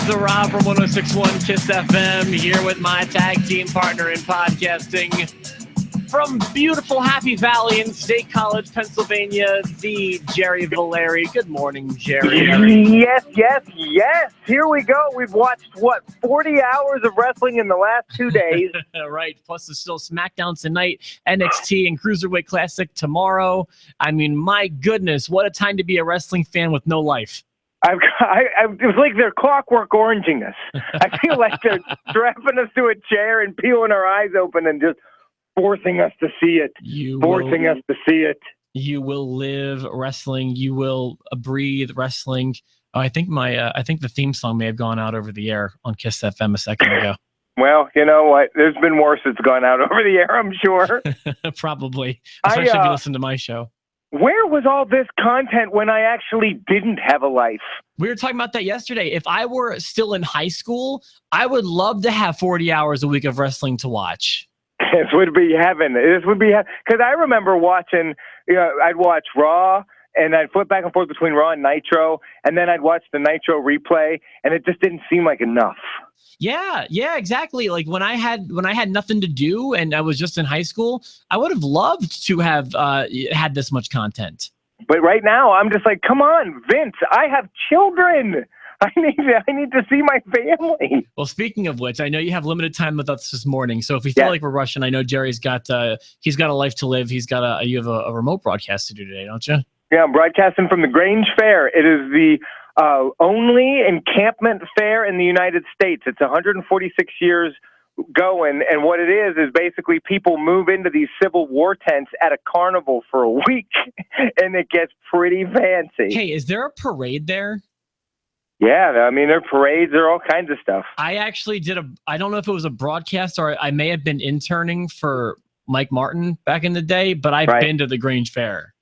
the Rob from 106.1 Kiss FM here with my tag team partner in podcasting from beautiful Happy Valley in State College, Pennsylvania, the Jerry Valeri. Good morning, Jerry. Yes. Here we go. We've watched, 40 hours of wrestling in the last 2 days. Right. Plus, there's still SmackDown tonight, NXT, and Cruiserweight Classic tomorrow. I mean, my goodness, what a time to be a wrestling fan with no life. It was like they're clockwork oranging us. I feel like they're strapping us to a chair and peeling our eyes open and just forcing us to see it. You will live wrestling. You will breathe wrestling. Oh, I think the theme song may have gone out over the air on Kiss FM a second ago. Well, you know what? There's been worse that's gone out over the air, I'm sure. Probably. Especially if you listen to my show. Where was all this content when I actually didn't have a life? We were talking about that yesterday. If I were still in high school, I would love to have 40 hours a week of wrestling to watch. This would be heaven. Because I remember watching, I'd watch Raw, and I'd flip back and forth between Raw and Nitro, and then I'd watch the Nitro replay, and it just didn't seem like enough. Yeah, exactly. Like when I had nothing to do and I was just in high school, I would have loved to have had this much content. But right now, I'm just like, come on, Vince, I have children. I need to see my family. Well, speaking of which, I know you have limited time with us this morning. So if we feel like we're rushing, I know Jerry's got he's got a life to live. You have a remote broadcast to do today, don't you? Yeah, I'm broadcasting from the Grange Fair. It is the only encampment fair in the United States. It's 146 years going, and what it is basically people move into these Civil War tents at a carnival for a week, and it gets pretty fancy. Hey, is there a parade there? Yeah, I mean, there are parades, there are all kinds of stuff. I actually I don't know if it was a broadcast or I may have been interning for Mike Martin back in the day, but I've been to the Grange Fair.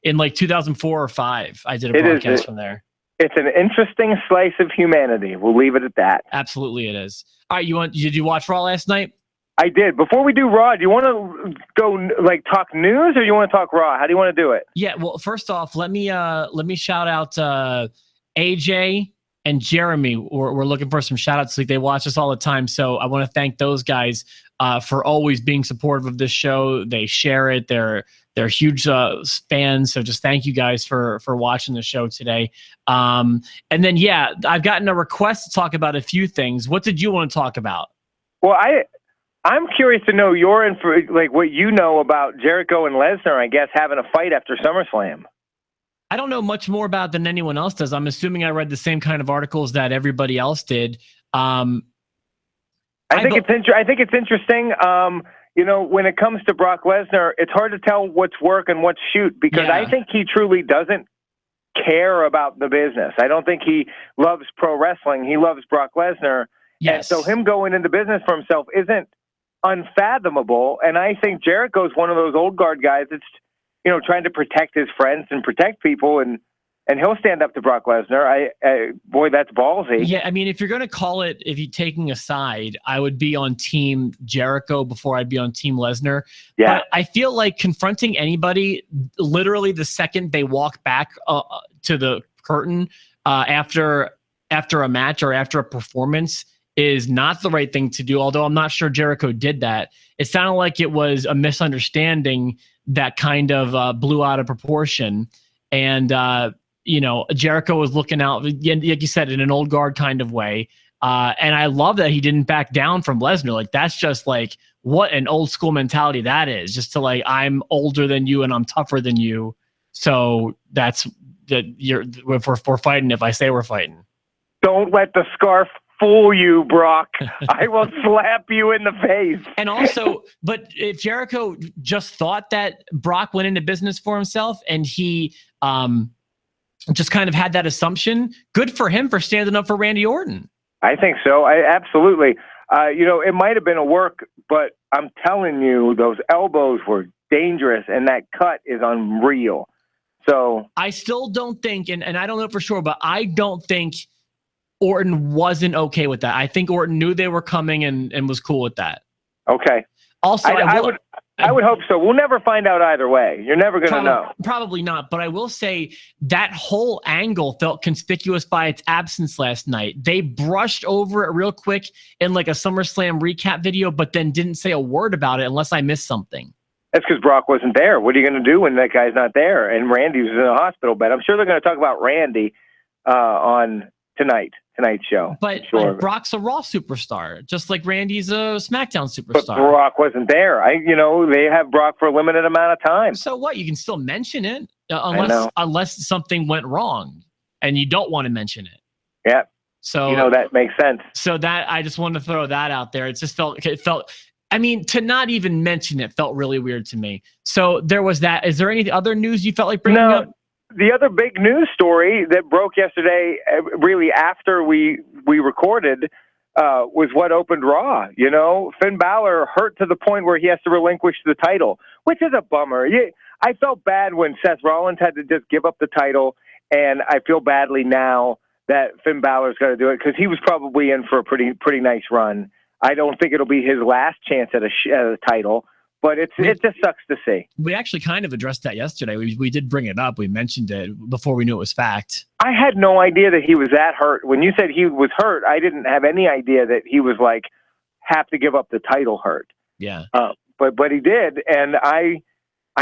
In like 2004 or 5, I did a broadcast from there. It's an interesting slice of humanity. We'll leave it at that. Absolutely it is. All right, did you watch Raw last night? I did. Before we do Raw, do you want to go talk news or you want to talk Raw? How do you want to do it? Yeah, well, first off, let me shout out AJ and Jeremy. We're looking for some shout outs. Like they watch us all the time. So I want to thank those guys for always being supportive of this show. They share it. They're huge fans. So just thank you guys for watching the show today. And then, I've gotten a request to talk about a few things. What did you want to talk about? Well, I'm curious to know what you know about Jericho and Lesnar, I guess, having a fight after SummerSlam. I don't know much more about it than anyone else does. I'm assuming I read the same kind of articles that everybody else did. I think it's interesting. When it comes to Brock Lesnar, it's hard to tell what's work and what's shoot because I think he truly doesn't care about the business. I don't think he loves pro wrestling. He loves Brock Lesnar. Yes. And so him going into business for himself isn't unfathomable. And I think Jericho's one of those old guard guys that's, trying to protect his friends and protect people, and he'll stand up to Brock Lesnar. Boy, that's ballsy. Yeah, I mean, if you're going to call it, if you're taking a side, I would be on Team Jericho before I'd be on Team Lesnar. Yeah. But I feel like confronting anybody, literally the second they walk back to the curtain after a match or after a performance is not the right thing to do, although I'm not sure Jericho did that. It sounded like it was a misunderstanding that kind of blew out of proportion. And, Jericho was looking out, like you said, in an old guard kind of way. And I love that he didn't back down from Lesnar. Like, that's just like, what an old school mentality that is. Just to I'm older than you and I'm tougher than you. So we're fighting if I say we're fighting. Don't let the scarf fool you, Brock. I will slap you in the face. And also, but if Jericho just thought that Brock went into business for himself and he just kind of had that assumption, good for him for standing up for Randy Orton. I think so. Absolutely. It might have been a work, but I'm telling you, those elbows were dangerous and that cut is unreal. So I still don't think, and I don't know for sure, but I don't think Orton wasn't okay with that. I think Orton knew they were coming and was cool with that. Okay. Also, I would hope so. We'll never find out either way. You're never going to know. Probably not. But I will say that whole angle felt conspicuous by its absence last night. They brushed over it real quick in like a SummerSlam recap video, but then didn't say a word about it unless I missed something. That's because Brock wasn't there. What are you going to do when that guy's not there? And Randy was in a hospital bed. I'm sure they're going to talk about Randy on tonight's show. But Brock's a Raw superstar, just like Randy's a SmackDown superstar. But Brock wasn't there. They have Brock for a limited amount of time. So what? You can still mention it unless something went wrong, and you don't want to mention it. Yeah. So that makes sense. So that I just wanted to throw that out there. It just felt. I mean, to not even mention it felt really weird to me. So there was that. Is there any other news you felt like bringing up? The other big news story that broke yesterday, really after we recorded, was what opened Raw. Finn Balor hurt to the point where he has to relinquish the title, which is a bummer. I felt bad when Seth Rollins had to just give up the title, and I feel badly now that Finn Balor's got to do it because he was probably in for a pretty nice run. I don't think it'll be his last chance at a title. But it just sucks to see. We actually kind of addressed that yesterday. We did bring it up. We mentioned it before we knew it was fact. I had no idea that he was that hurt. When you said he was hurt, I didn't have any idea that he was like have to give up the title hurt. Yeah. But he did, and I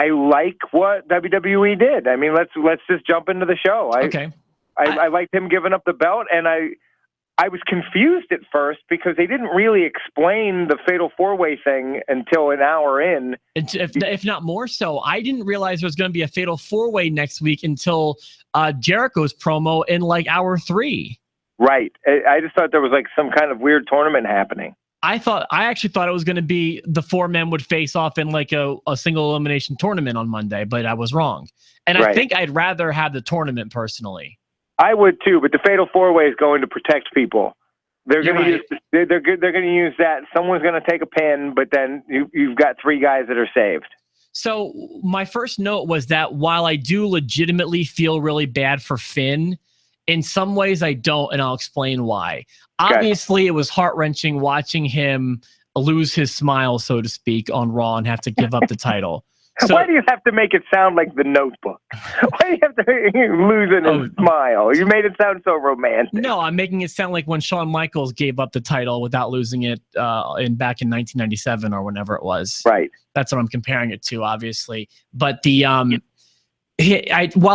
like what WWE did. I mean, let's just jump into the show. Okay. I liked him giving up the belt, and I was confused at first because they didn't really explain the Fatal 4-Way thing until an hour in. If not more so, I didn't realize there was going to be a Fatal 4-Way next week until Jericho's promo in like hour 3. Right. I just thought there was like some kind of weird tournament happening. I actually thought it was going to be the 4 men would face off in like a single elimination tournament on Monday, but I was wrong. And I think I'd rather have the tournament personally. I would too, but the Fatal 4-Way is going to protect people. They're going to use they're going to use that. Someone's going to take a pin, but then you've got 3 guys that are saved. So my first note was that while I do legitimately feel really bad for Finn, in some ways I don't, and I'll explain why. Okay. Obviously, it was heart-wrenching watching him lose his smile, so to speak, on Raw and have to give up the title. So, why do you have to make it sound like The Notebook? Why do you have to losing his smile? You made it sound so romantic. No, I'm making it sound like when Shawn Michaels gave up the title without losing it back in 1997 or whenever it was. Right. That's what I'm comparing it to, obviously. But while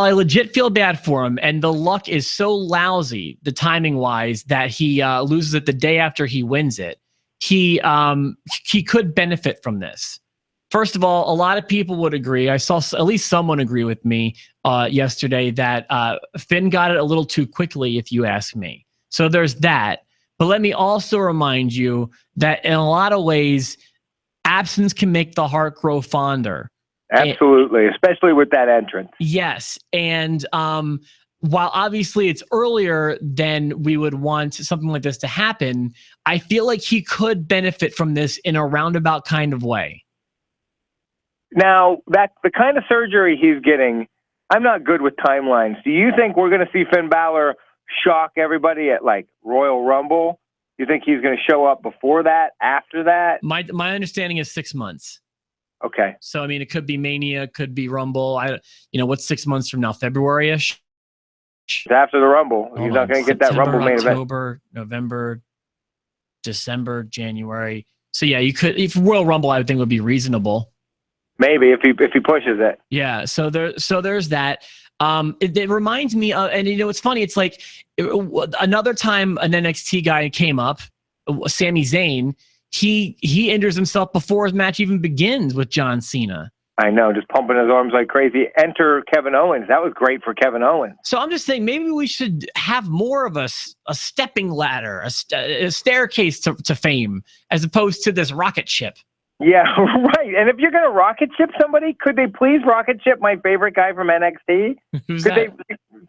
I legit feel bad for him, and the luck is so lousy, the timing wise, that he loses it the day after he wins it, he could benefit from this. First of all, a lot of people would agree. I saw at least someone agree with me yesterday that Finn got it a little too quickly, if you ask me. So there's that. But let me also remind you that in a lot of ways, absence can make the heart grow fonder. Absolutely, especially with that entrance. Yes. And while obviously it's earlier than we would want something like this to happen, I feel like he could benefit from this in a roundabout kind of way. Now, that's the kind of surgery he's getting. I'm not good with timelines. Do you think we're going to see Finn Balor shock everybody at like Royal Rumble? You think he's going to show up before that, after that? My understanding is 6 months. Okay. So, I mean, it could be Mania, could be Rumble. What's 6 months from now? February-ish? It's after the Rumble. He's not going to get that Rumble main event. October, November, December, January. So, yeah, you could. If Royal Rumble, I would think would be reasonable. Maybe if he pushes it. Yeah. So there's that. It reminds me of, and it's funny. It's like another time an NXT guy came up, Sami Zayn. He injures himself before his match even begins with John Cena. I know, just pumping his arms like crazy. Enter Kevin Owens. That was great for Kevin Owens. So I'm just saying, maybe we should have more of a stepping ladder, a staircase to fame, as opposed to this rocket ship. Yeah, right. And if you're going to rocket ship somebody, could they please rocket ship my favorite guy from NXT? Who's that?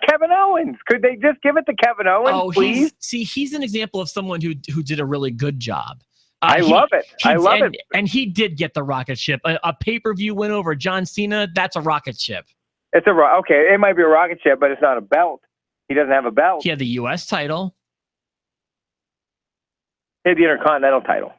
Kevin Owens. Could they just give it to Kevin Owens, please? He's an example of someone who did a really good job. I love it. I love it. And he did get the rocket ship. A pay-per-view win over John Cena, that's a rocket ship. Okay, it might be a rocket ship, but it's not a belt. He doesn't have a belt. He had the U.S. title. He had the Intercontinental title.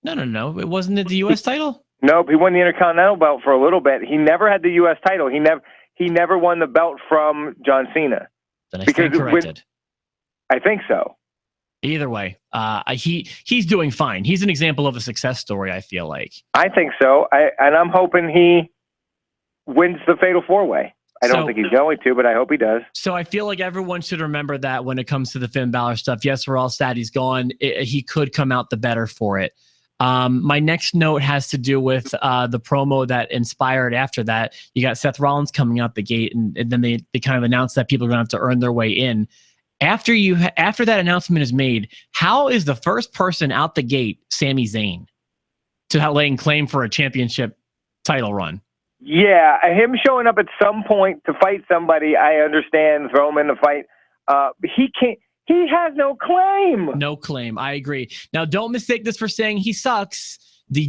No. It wasn't the U.S. title? No, Nope, he won the Intercontinental belt for a little bit. He never had the U.S. title. He never won the belt from John Cena. Then I stand corrected. I think so. Either way, he's doing fine. He's an example of a success story, I feel like. I think so. And I'm hoping he wins the Fatal 4-Way. I don't think he's going to, but I hope he does. So I feel like everyone should remember that when it comes to the Finn Balor stuff. Yes, we're all sad he's gone. He could come out the better for it. My next note has to do with the promo that inspired after that. You got Seth Rollins coming out the gate, and then they kind of announced that people are going to have to earn their way in. After that announcement is made, how is the first person out the gate Sami Zayn to laying claim for a championship title run? Yeah, him showing up at some point to fight somebody, I understand. Throw him in the fight. He can't. He has no claim. No claim. I agree. Now, don't mistake this for saying he sucks. The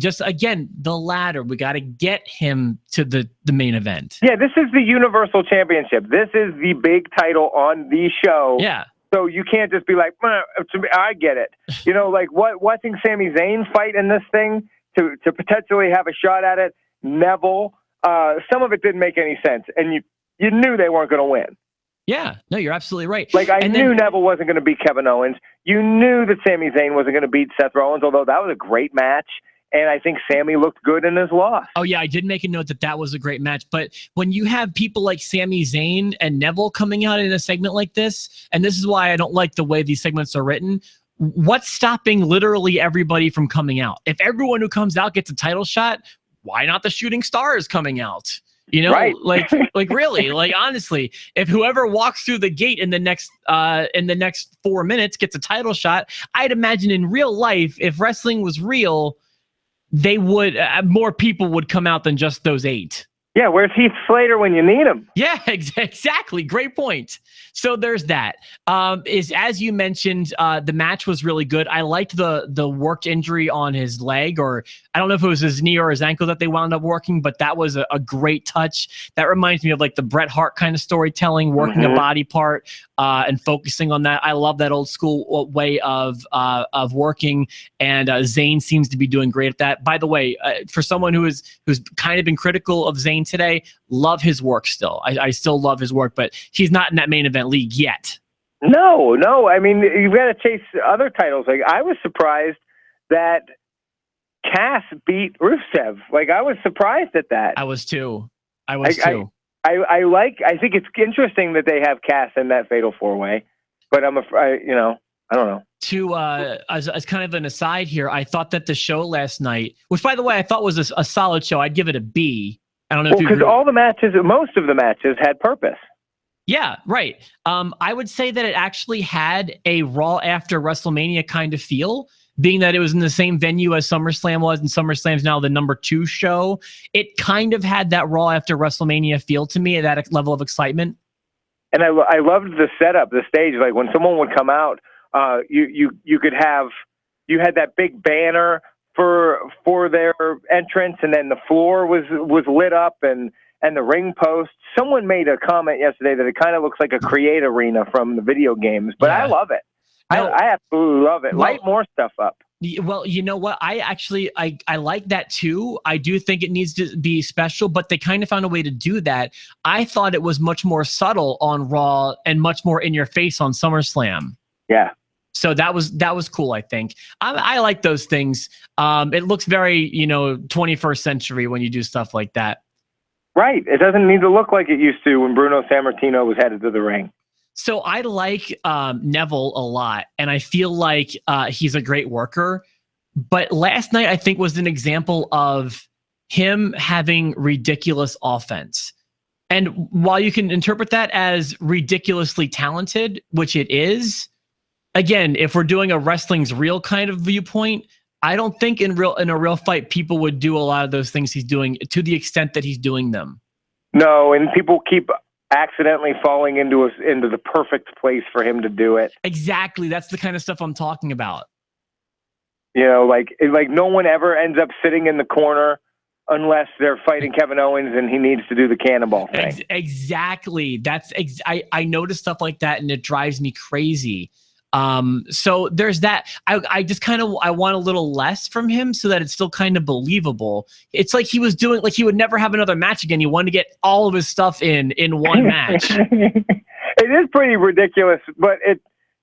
ladder. We got to get him to the main event. Yeah, this is the Universal Championship. This is the big title on the show. Yeah. So you can't just be like, I get it. You know, like watching Sami Zayn fight in this thing to potentially have a shot at it. Neville. Some of it didn't make any sense, and you knew they weren't going to win. Yeah, no, you're absolutely right. Like, I knew Neville wasn't going to beat Kevin Owens. You knew that Sami Zayn wasn't going to beat Seth Rollins, although that was a great match, and I think Sami looked good in his loss. Oh, yeah, I did make a note that was a great match, but when you have people like Sami Zayn and Neville coming out in a segment like this, and this is why I don't like the way these segments are written, what's stopping literally everybody from coming out? If everyone who comes out gets a title shot, why not the shooting stars coming out? You know, right. like really, like honestly, if whoever walks through the gate in the next 4 minutes gets a title shot, I'd imagine in real life, if wrestling was real, they would more people would come out than just those 8. Yeah, where's Heath Slater when you need him? Yeah, exactly. Great point. So there's that. As you mentioned, the match was really good. I liked the worked injury on his leg, or I don't know if it was his knee or his ankle that they wound up working, but that was a great touch. That reminds me of like the Bret Hart kind of storytelling, working a body part and focusing on that. I love that old school way of working, and Zayn seems to be doing great at that. By the way, for someone who's kind of been critical of Zayn today, love his work still. I still love his work, but he's not in that main event league yet. No. I mean, you've got to chase other titles. Like, I was surprised that Cass beat Rusev. Like, I was surprised at that. I was too. I think it's interesting that they have Cass in that Fatal 4-Way, but I don't know. As kind of an aside here, I thought that the show last night, which by the way I thought was a solid show, I'd give it a B. I don't know if you because most of the matches had purpose. Yeah, right. I would say that it actually had a Raw after WrestleMania kind of feel, being that it was in the same venue as SummerSlam was, and SummerSlam's now the number 2 show. It kind of had that Raw after WrestleMania feel to me, that level of excitement. And I loved the setup, the stage. Like when someone would come out, you had that big banner for their entrance, and then the floor was lit up and the ring post. Someone made a comment yesterday that it kind of looks like a Create Arena from the video games, but yeah. I love it. No, I absolutely love it. Light more stuff up. Well, you know what? I like that too. I do think it needs to be special, but they kind of found a way to do that. I thought it was much more subtle on Raw and much more in your face on SummerSlam. Yeah. So that was cool, I think. I like those things. It looks very, 21st century when you do stuff like that. Right. It doesn't need to look like it used to when Bruno Sammartino was headed to the ring. So I like Neville a lot, and I feel like he's a great worker. But last night, I think, was an example of him having ridiculous offense. And while you can interpret that as ridiculously talented, which it is, again, if we're doing a wrestling's real kind of viewpoint, I don't think in a real fight people would do a lot of those things he's doing to the extent that he's doing them. No, and people keep accidentally falling into the perfect place for him to do it. Exactly. That's the kind of stuff I'm talking about. Like no one ever ends up sitting in the corner unless they're fighting Kevin Owens and he needs to do the cannonball thing. Exactly. I notice stuff like that and it drives me crazy. So there's that. I just kind of I want a little less from him so that it's still kind of believable. It's like he was doing like he would never have another match again. He wanted to get all of his stuff in one match. It is pretty ridiculous, but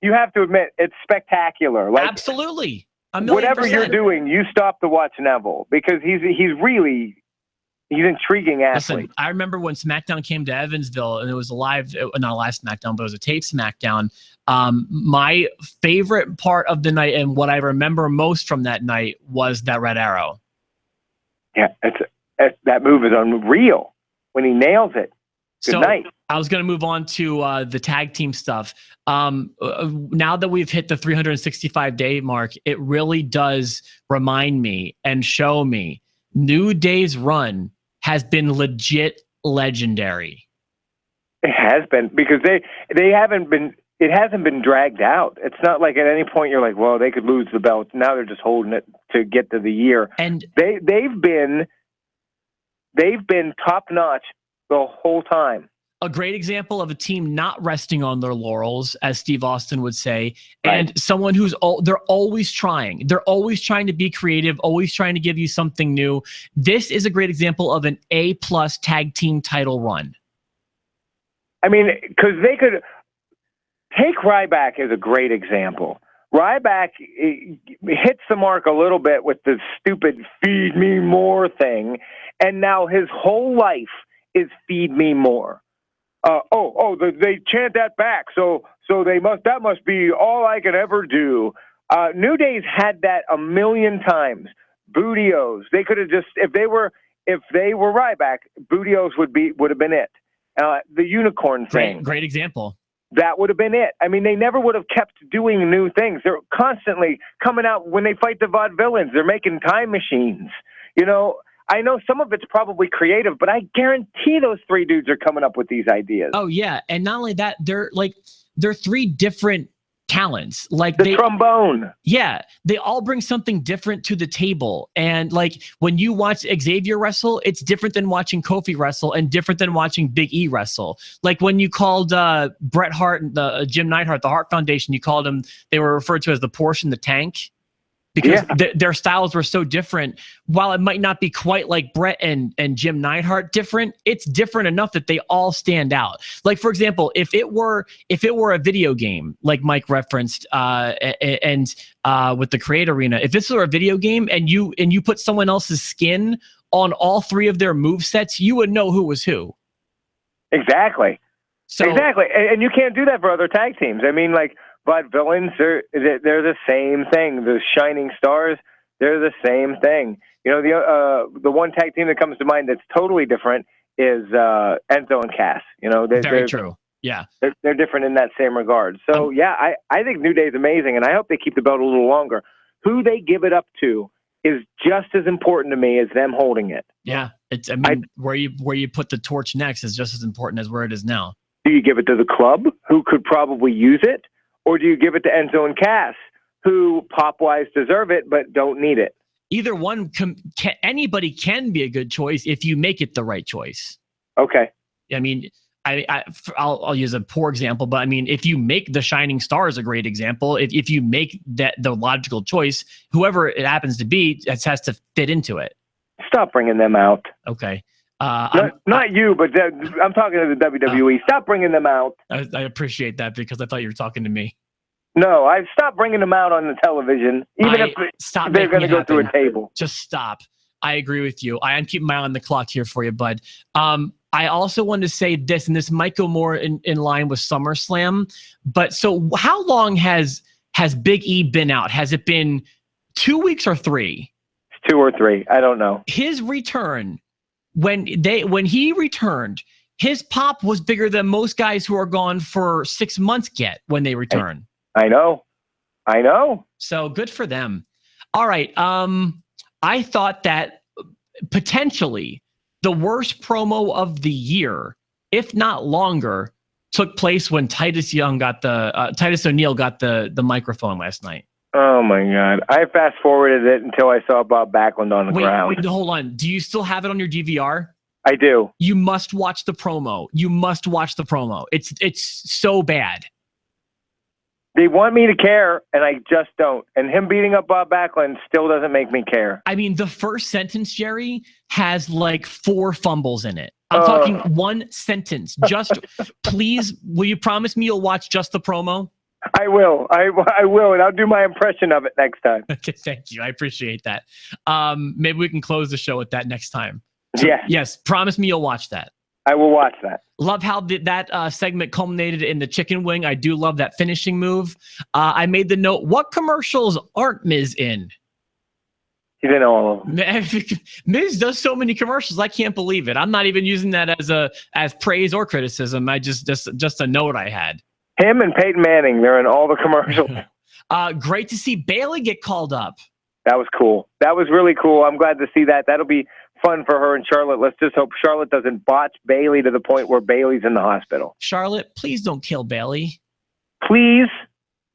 you have to admit it's spectacular. Like, absolutely. Whatever you're doing, you stop to watch Neville because he's intriguing athlete. Listen, I remember when SmackDown came to Evansville, and it was a live, not a live SmackDown, but it was a tape SmackDown. My favorite part of the night and what I remember most from that night was that red arrow. Yeah, that move is unreal when he nails it. Good night. I was going to move on to the tag team stuff. Now that we've hit the 365-day mark, it really does remind me and show me New Day's run has been legit legendary. It has been because they haven't been. It hasn't been dragged out. It's not like at any point you're like, well, they could lose the belt. Now they're just holding it to get to the year. And they've been top notch the whole time. A great example of a team not resting on their laurels, as Steve Austin would say, right. And someone they're always trying. They're always trying to be creative, always trying to give you something new. This is a great example of an A+ tag team title run. I mean, because they could take Ryback as a great example. Ryback hits the mark a little bit with the stupid "feed me more" thing, and now his whole life is "feed me more." They chant that back, so that must be all I could ever do. New Day's had that a million times. Bootios, they could have just if they were Ryback, Bootios would have been it. The unicorn thing, great example. That would have been it. I mean, they never would have kept doing new things. They're constantly coming out when they fight the vaudevillains. They're making time machines. You know, I know some of it's probably creative, but I guarantee those three dudes are coming up with these ideas. Oh yeah, and not only that, they're three different talents. Like the trombone. Yeah, they all bring something different to the table. And like when you watch Xavier wrestle, it's different than watching Kofi wrestle and different than watching Big E wrestle. Like when you called Bret Hart and Jim Neidhart, the Hart Foundation, you called them, they were referred to as the Porsche and the Tank. Because their styles were so different. While it might not be quite like Bret and Jim Neidhart different, it's different enough that they all stand out. Like, for example, if it were a video game, like Mike referenced, and with the Create Arena, if this were a video game and you put someone else's skin on all three of their movesets, you would know who was who. Exactly. Exactly. And you can't do that for other tag teams. I mean, like, but villains, they're the same thing. The Shining Stars, they're the same thing. You know, the one tag team that comes to mind that's totally different is Enzo and Cass. You know, very true. Yeah, they're different in that same regard. So I think New Day's amazing, and I hope they keep the belt a little longer. Who they give it up to is just as important to me as them holding it. Yeah, I mean, where you put the torch next is just as important as where it is now. Do you give it to the club, who could probably use it? Or do you give it to Enzo and Cass, who pop-wise deserve it but don't need it? Either one, anybody can be a good choice if you make it the right choice. Okay. I mean, I'll use a poor example, but I mean, if you make the Shining Stars a great example, if you make that the logical choice, whoever it happens to be, it has to fit into it. Stop bringing them out. Okay. Not you, but I'm talking to the WWE. Stop bringing them out. I appreciate that because I thought you were talking to me. No, I've stopped bringing them out on the television, even if they're going to go through a table. Just stop. I agree with you. I am keeping my eye on the clock here for you, bud. I also wanted to say this, and this might go more in line with SummerSlam. But so how long has Big E been out? Has it been 2 weeks or 3? It's 2 or 3. I don't know. His return. When he returned, his pop was bigger than most guys who are gone for 6 months get when they return. I know. So good for them. All right. I thought that potentially the worst promo of the year, if not longer, took place when Titus O'Neil got the microphone last night. Oh my God! I fast forwarded it until I saw Bob Backlund on the ground. Wait, hold on. Do you still have it on your DVR? I do. You must watch the promo. It's so bad. They want me to care, and I just don't. And him beating up Bob Backlund still doesn't make me care. I mean, the first sentence, Jerry, has like 4 fumbles in it. I'm talking one sentence. Just please, will you promise me you'll watch just the promo? I will. I will, and I'll do my impression of it next time. Okay, thank you. I appreciate that. Maybe we can close the show with that next time. So, yes, promise me you'll watch that. I will watch that. Love how that segment culminated in the chicken wing. I do love that finishing move. I made the note, what commercials aren't Miz in? He's in all of them. Miz does so many commercials. I can't believe it. I'm not even using that as praise or criticism. I just a note I had. Him and Peyton Manning, they're in all the commercials. Great to see Bayley get called up. That was cool. That was really cool. I'm glad to see that. That'll be fun for her and Charlotte. Let's just hope Charlotte doesn't botch Bayley to the point where Bayley's in the hospital. Charlotte, please don't kill Bayley. Please.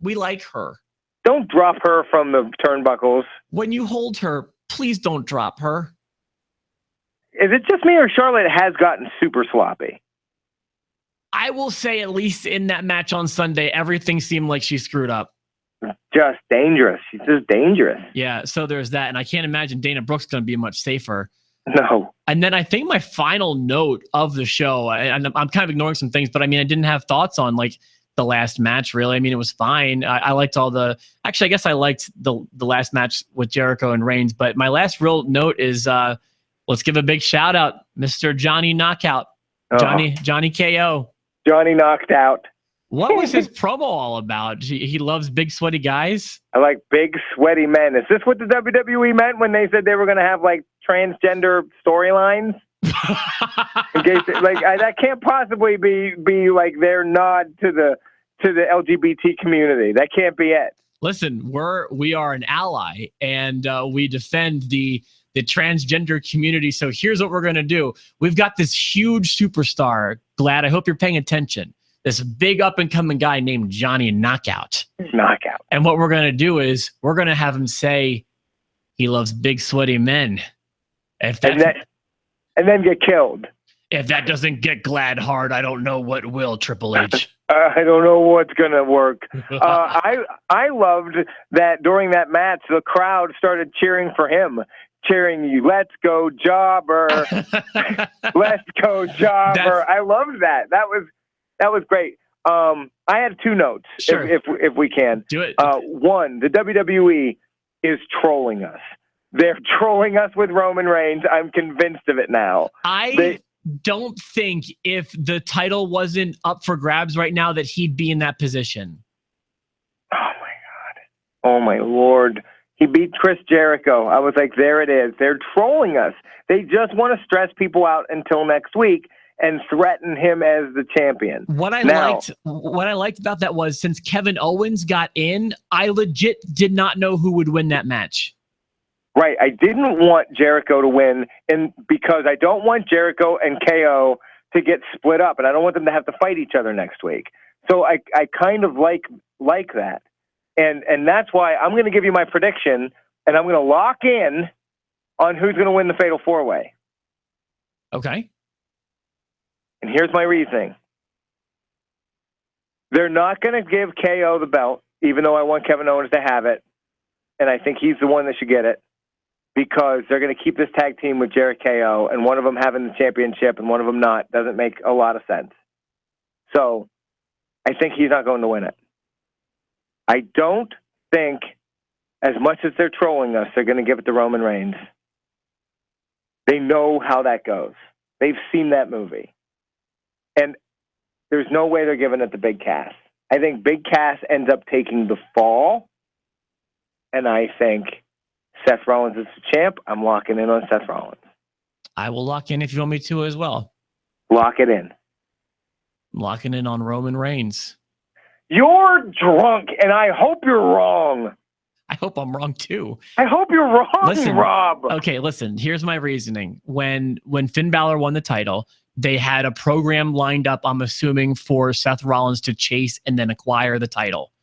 We like her. Don't drop her from the turnbuckles. When you hold her, please don't drop her. Is it just me or Charlotte has gotten super sloppy? I will say, at least in that match on Sunday, everything seemed like she screwed up. Just dangerous. She's just dangerous. Yeah, so there's that. And I can't imagine Dana Brooke's going to be much safer. No. And then I think my final note of the show, and I'm kind of ignoring some things, but I mean, I didn't have thoughts on like the last match, really. I mean, it was fine. I liked actually, I guess I liked the last match with Jericho and Reigns, but my last real note is let's give a big shout out, Mr. Johnny Knockout. Johnny KO. Johnny knocked out. What was his promo all about? He loves big, sweaty guys. I like big, sweaty men. Is this what the WWE meant when they said they were going to have like transgender storylines? In case that can't possibly be like their nod to the LGBT community. That can't be it. Listen, we are an ally, and we defend the transgender community. So here's what we're going to do. We've got this huge superstar. Glad, I hope you're paying attention. This big up-and-coming guy named Johnny Knockout. Knockout. And what we're going to do is we're going to have him say he loves big, sweaty men. And then get killed. If that doesn't get Glad hard, I don't know what will, Triple H. I don't know what's going to work. I loved that during that match, the crowd started cheering for him. Cheering you, let's go, Jobber. Let's go, Jobber. I loved that. That was great. I had 2 notes, sure. if we can. Do it. One, the WWE is trolling us. They're trolling us with Roman Reigns. I'm convinced of it now. I don't think if the title wasn't up for grabs right now that he'd be in that position. Oh, my God. Oh, my Lord. He beat Chris Jericho. I was like, there it is. They're trolling us. They just want to stress people out until next week and threaten him as the champion. What I liked about that was, since Kevin Owens got in, I legit did not know who would win that match. Right. I didn't want Jericho to win, and because I don't want Jericho and KO to get split up, and I don't want them to have to fight each other next week. So I kind of like that. And that's why I'm going to give you my prediction, and I'm going to lock in on who's going to win the Fatal 4-Way. Okay. And here's my reasoning. They're not going to give KO the belt, even though I want Kevin Owens to have it. And I think he's the one that should get it, because they're going to keep this tag team with Jericho, and one of them having the championship and one of them not. Doesn't make a lot of sense. So I think he's not going to win it. I don't think, as much as they're trolling us, they're going to give it to Roman Reigns. They know how that goes. They've seen that movie. And there's no way they're giving it to Big Cass. I think Big Cass ends up taking the fall. And I think Seth Rollins is the champ. I'm locking in on Seth Rollins. I will lock in if you want me to as well. Lock it in. I'm locking in on Roman Reigns. You're drunk, and I hope you're wrong. I hope I'm wrong too. I hope you're wrong, Rob. Okay, listen, here's my reasoning. When Finn Balor won the title, they had a program lined up, I'm assuming, for Seth Rollins to chase and then acquire the title.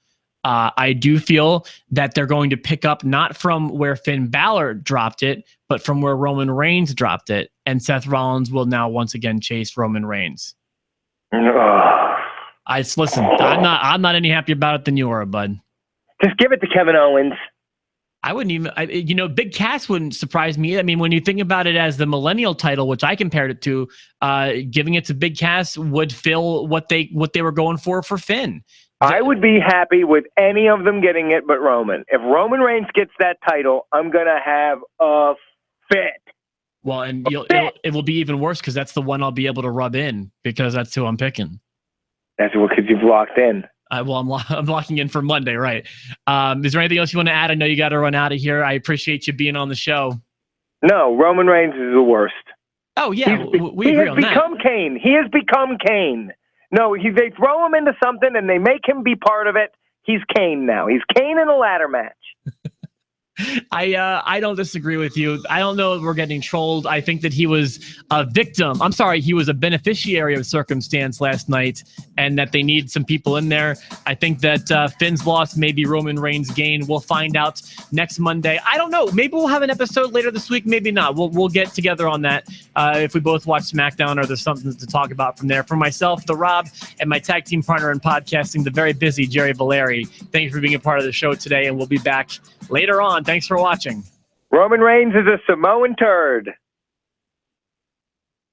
I do feel that they're going to pick up not from where Finn Balor dropped it, but from where Roman Reigns dropped it. And Seth Rollins will now once again chase Roman Reigns. Listen, I'm not any happier about it than you are, bud. Just give it to Kevin Owens. I wouldn't even, Big Cass wouldn't surprise me. I mean, when you think about it as the millennial title, which I compared it to, giving it to Big Cass would fill what they were going for Finn. I would be happy with any of them getting it but Roman. If Roman Reigns gets that title, I'm going to have a fit. Well, and it will be even worse because that's the one I'll be able to rub in because that's who I'm picking. That's what, because you've locked in. Well, I'm locking in for Monday, right? Is there anything else you want to add? I know you got to run out of here. I appreciate you being on the show. No, Roman Reigns is the worst. Oh, yeah, we agree on that. He has become Kane. He has become Kane. No, they throw him into something and they make him be part of it. He's Kane now. He's Kane in a ladder match. I don't disagree with you. I don't know if we're getting trolled. I think that he was a victim. I'm sorry, he was a beneficiary of circumstance last night, and that they need some people in there. I think that Finn's loss may be Roman Reigns' gain. We'll find out next Monday. I don't know. Maybe we'll have an episode later this week. Maybe not. We'll get together on that if we both watch SmackDown or there's something to talk about from there. For myself, the Rob, and my tag team partner in podcasting, the very busy Jerry Valeri. Thank you for being a part of the show today, and we'll be back later on. Thanks for watching. Roman Reigns is a Samoan turd.